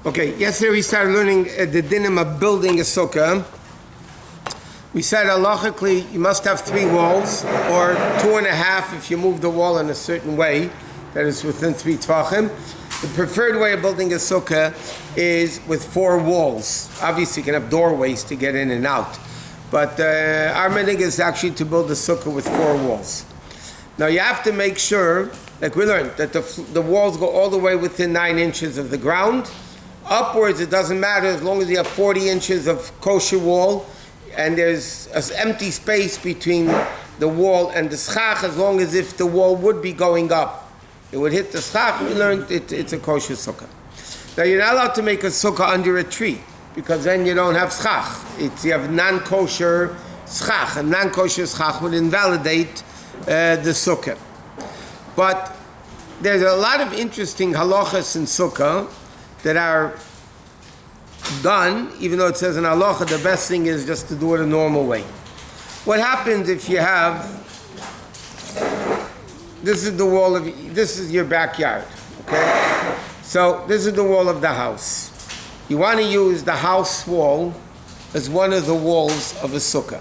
Okay, yesterday we started learning the dinim of building a sukkah. We said halachically you must have 3 walls, or 2.5 if you move the wall in a certain way that is within 3 tvachim. The preferred way of building a sukkah is with 4 walls. Obviously you can have doorways to get in and out, but our minhag is actually to build a sukkah with 4 walls. Now you have to make sure, like we learned, that the walls go all the way within 9 inches of the ground. Upwards, it doesn't matter as long as you have 40 inches of kosher wall and there's an empty space between the wall and the schach, as long as if the wall would be going up. It would hit the schach. We learned it's a kosher sukkah. Now you're not allowed to make a sukkah under a tree because then you don't have schach. You have non-kosher schach, and non-kosher schach would invalidate the sukkah. But there's a lot of interesting halachas in sukkah that are done, even though it says in halacha the best thing is just to do it a normal way. What happens if you have, this is the wall of, this is your backyard, okay? So this is the wall of the house. You want to use the house wall as one of the walls of a sukkah.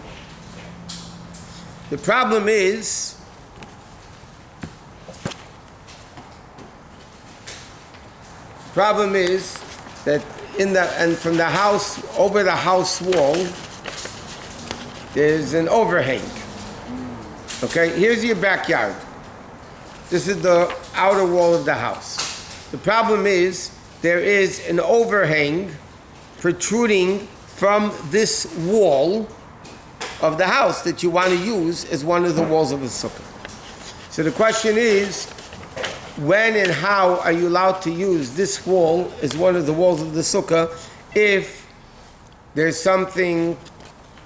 The problem is, that and from the house, over the house wall, there's an overhang. Okay, here's your backyard. This is the outer wall of the house. The problem is there is an overhang protruding from this wall of the house that you want to use as one of the walls of a sukkah. So the question is, when and how are you allowed to use this wall as one of the walls of the sukkah if there's something,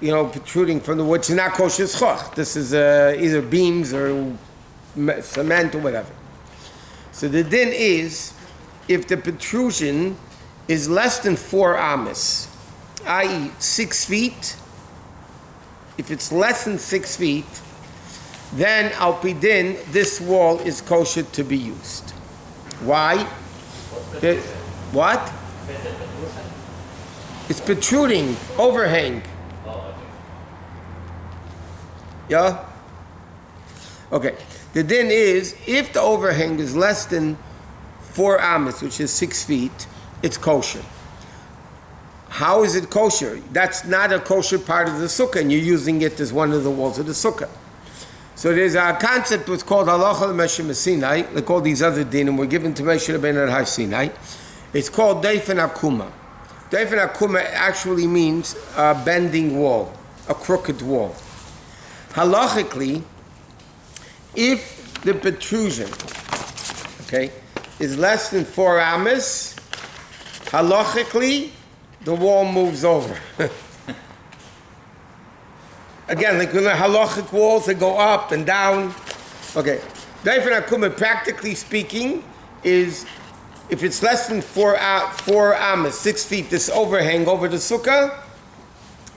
protruding from the wood? It's not kosher schach. This is either beams or cement or whatever. So the din is, if the protrusion is less than 4 amas, i.e. 6 feet, if it's less than 6 feet, then al pidin, this wall is kosher to be used. Why? What? It's protruding, overhang. Yeah? Okay. The din is, if the overhang is less than 4 amas, which is 6 feet, it's kosher. How is it kosher? That's not a kosher part of the sukkah, and you're using it as one of the walls of the sukkah. So there's a concept what's called Halacha l'Moshe Sinai, like all these other dinim were given to Moshe Rabbeinu at Har Sinai. It's called Deifen Akuma. Deifen Akuma actually means a bending wall, a crooked wall. Halachically, if the protrusion, is less than 4 amas, halachically, the wall moves over. Again, like halachic walls that go up and down. Okay. Deifen Akuma, practically speaking, is if it's less than 4 amas, 6 feet, this overhang over the sukkah,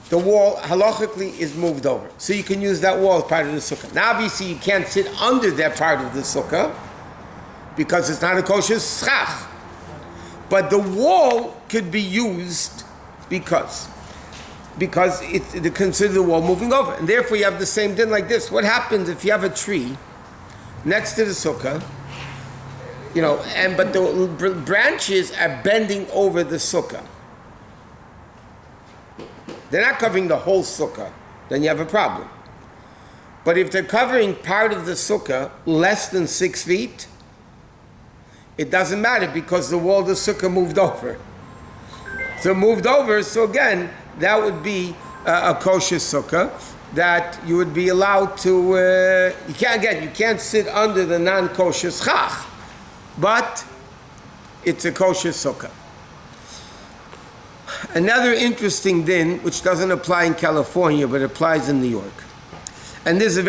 the wall halachically is moved over. So you can use that wall as part of the sukkah. Now obviously you can't sit under that part of the sukkah because it's not a kosher schach. But the wall could be used because it's considered the wall moving over. And therefore you have the same din like this. What happens if you have a tree next to the sukkah, but the branches are bending over the sukkah? They're not covering the whole sukkah, then you have a problem. But if they're covering part of the sukkah less than 6 feet, it doesn't matter because the wall of the sukkah moved over. So again, that would be a kosher sukkah that you would be allowed to, you can't sit under the non-kosher schach, but it's a kosher sukkah. Another interesting din, which doesn't apply in California, but applies in New York. And this is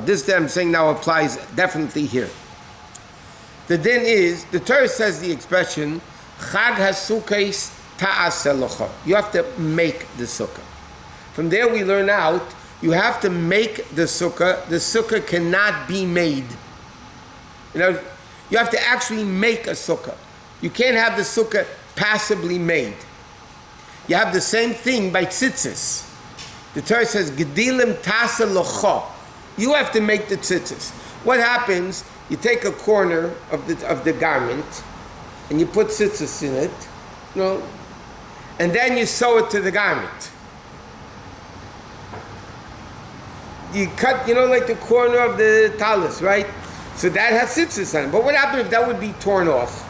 this din I'm saying now applies definitely here. The din is, the Torah says the expression, Chag HaSukkos ta'aseh. You have to make the sukkah. From there we learn out, you have to make the sukkah. The sukkah cannot be made. You have to actually make a sukkah. You can't have the sukkah passably made. You have the same thing by tzitzis. The Torah says, Gedilim tasa locha. You have to make the tzitzis. What happens, you take a corner of the garment, and you put tzitzis in it, and then you sew it to the garment. You cut, like the corner of the talus, right? So that has tzitzis on it. But what happens if that would be torn off?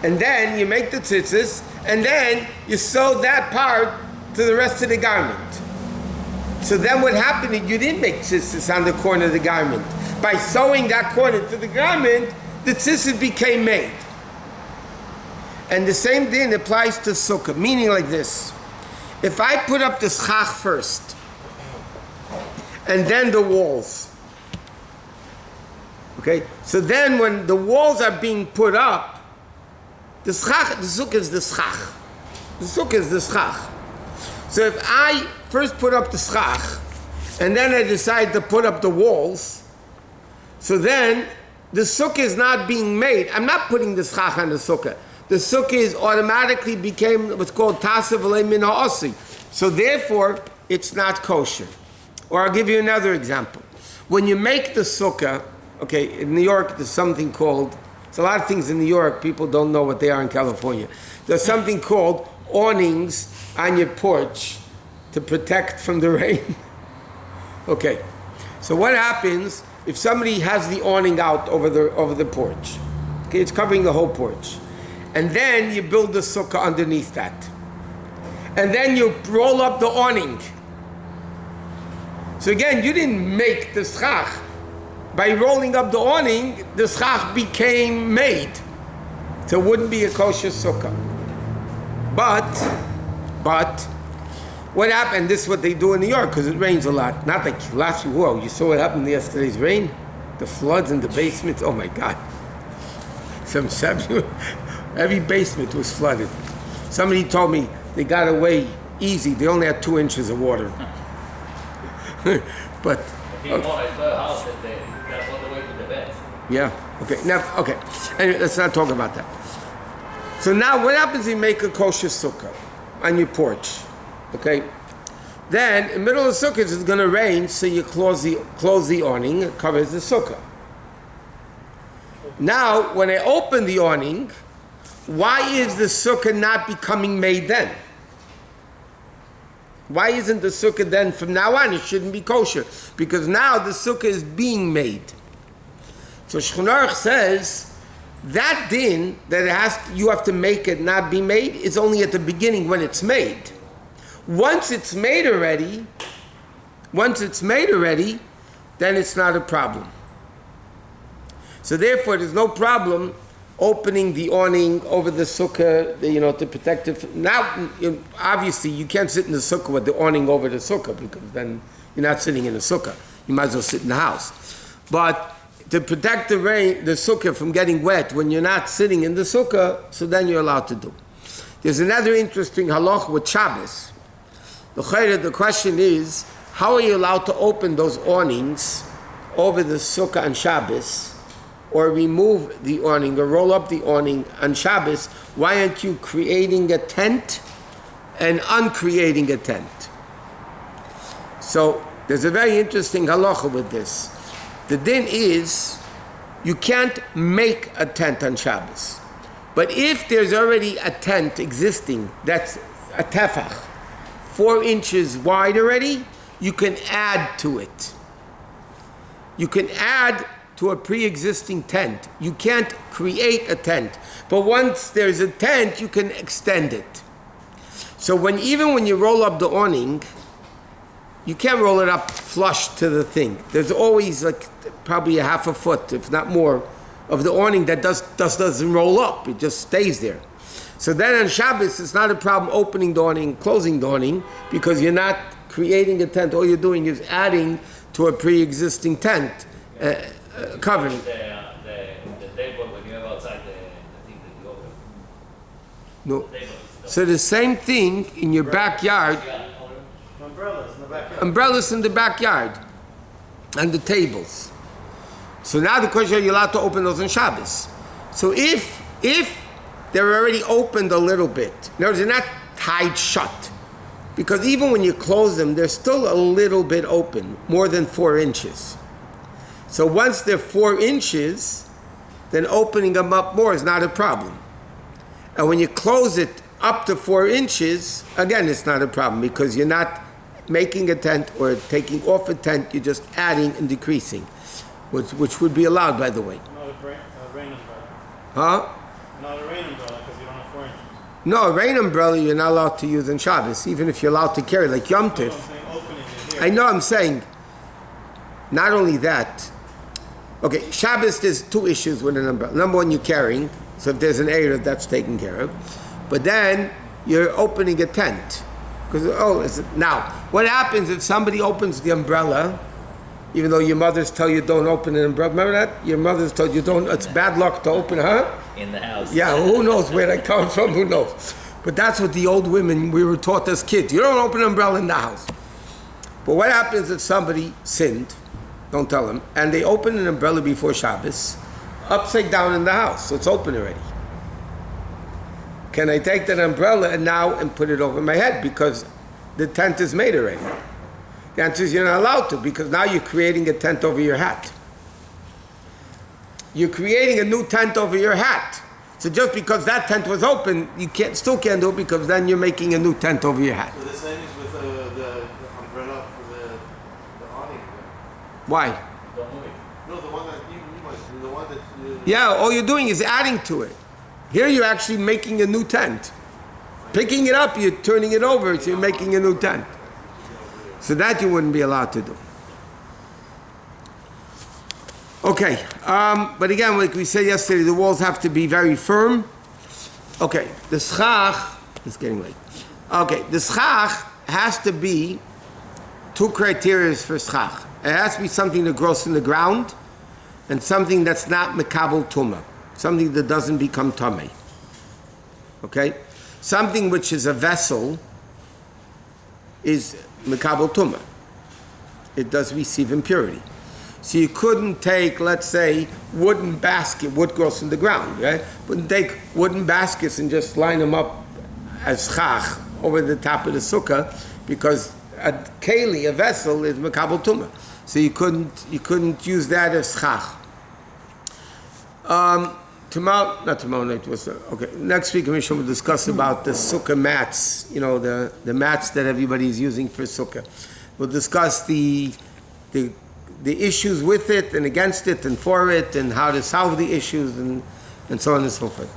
And then you make the tzitzis, and then you sew that part to the rest of the garment. So then what happened is you didn't make tzitzis on the corner of the garment. By sewing that corner to the garment, the tzitzis became made. And the same thing applies to sukkah, meaning like this. If I put up the schach first, and then the walls, okay? So then when the walls are being put up, the sukkah is the schach. The sukkah is the schach. So if I first put up the schach, and then I decide to put up the walls, so then the sukkah is not being made. I'm not putting the schach on the sukkah. The sukkah is automatically became what's called tasa v'lei min ha'asi. So therefore, it's not kosher. Or I'll give you another example. When you make the sukkah, okay, in New York there's something called, there's a lot of things in New York, people don't know what they are in California. There's something called awnings on your porch to protect from the rain. Okay, so what happens if somebody has the awning out over the porch? Okay, it's covering the whole porch. And then you build the sukkah underneath that. And then you roll up the awning. So again, you didn't make the schach. By rolling up the awning, the schach became made. So it wouldn't be a kosher sukkah. But, what happened, this is what they do in New York, because it rains a lot. Not like last week, whoa, you saw what happened yesterday's rain? The floods in the basements, oh my God. Every basement was flooded. Somebody told me they got away easy. They only had 2 inches of water. But house that they got all the way to the bed. Yeah. Okay. Now, okay. Anyway, let's not talk about that. So now, what happens if you make a kosher sukkah on your porch? Okay. Then, in the middle of the sukkah, it's going to rain, so you close the awning. It covers the sukkah. Now, when I open the awning, why is the sukkah not becoming made then? Why isn't the sukkah then, from now on, it shouldn't be kosher? Because now the sukkah is being made. So Shulchan Aruch says, that din, that you have to make it not be made, is only at the beginning when it's made. Once it's made already, then it's not a problem. So therefore, there's no problem opening the awning over the sukkah, to protect it. Now, obviously, you can't sit in the sukkah with the awning over the sukkah, because then you're not sitting in the sukkah. You might as well sit in the house. But to protect the sukkah from getting wet when you're not sitting in the sukkah, so then you're allowed to do. There's another interesting halacha with Shabbos. The question is, how are you allowed to open those awnings over the sukkah on Shabbos, or remove the awning, or roll up the awning on Shabbos? Why aren't you creating a tent and uncreating a tent? So there's a very interesting halacha with this. The din is, you can't make a tent on Shabbos. But if there's already a tent existing that's a tefach, 4 inches wide already, you can add to it. You can add to a pre-existing tent. You can't create a tent. But once there's a tent, you can extend it. So even when you roll up the awning, you can't roll it up flush to the thing. There's always probably a half a foot, if not more, of the awning that doesn't roll up. It just stays there. So then on Shabbos, it's not a problem opening the awning, closing the awning, because you're not creating a tent. All you're doing is adding to a pre-existing tent. Covering. The table when you have outside the thing that you open. No. So the same thing in your backyard. Umbrellas in the backyard. Umbrellas in the backyard. And the tables. So now the question, are you allowed to open those on Shabbos? So if they're already opened a little bit. In other words, they're not tied shut. Because even when you close them, they're still a little bit open, more than 4 inches. So once they're 4 inches, then opening them up more is not a problem. And when you close it up to 4 inches, again, it's not a problem because you're not making a tent or taking off a tent, you're just adding and decreasing, which would be allowed, by the way. Not a rain umbrella. Huh? Not a rain umbrella because you don't have 4 inches. No, a rain umbrella you're not allowed to use on Shabbos, even if you're allowed to carry, like Yom No, Tif. I'm saying opening it here. I know, I'm saying, not only that, okay, Shabbos, there's 2 issues with an umbrella. Number one, you're carrying, so if there's an area that's taken care of. But then, you're opening a tent. Because, now, what happens if somebody opens the umbrella, even though your mothers tell you don't open an umbrella? Remember that? Your mothers told you don't, it's bad luck to open, huh? In the house. Yeah, who knows where that comes from, who knows? But that's what the old women, we were taught as kids. You don't open an umbrella in the house. But what happens if somebody sinned, don't tell them, and they open an umbrella before Shabbos, upside down in the house, so it's open already? Can I take that umbrella and put it over my head because the tent is made already? The answer is you're not allowed to because now you're creating a tent over your hat. You're creating a new tent over your hat. So just because that tent was open, you still can't do it because then you're making a new tent over your hat. So the same is with the umbrella for the awning. Why? Don't move it. No, the one that you mentioned, the one that you... Yeah, all you're doing is adding to it. Here you're actually making a new tent. Picking it up, you're turning it over, so you're making a new tent. So that you wouldn't be allowed to do. Okay, but again, like we said yesterday, the walls have to be very firm. Okay, the schach, it's getting late. Okay, the schach has to be 2 criteria for schach. It has to be something that grows in the ground and something that's not mekabel tumah, something that doesn't become tamei. Okay? Something which is a vessel is mekabel tumah. It does receive impurity. So you couldn't take, let's say, wooden basket, wood grows in the ground, right? Wouldn't take wooden baskets and just line them up as chach over the top of the sukkah because a keli, a vessel, is mekabel tumah. So you couldn't use that as chach. Not tomorrow night was okay. Next week, Mishnah will discuss about the sukkah mats. You know, the mats that everybody is using for sukkah. We'll discuss the issues with it and against it and for it and how to solve the issues and so on and so forth.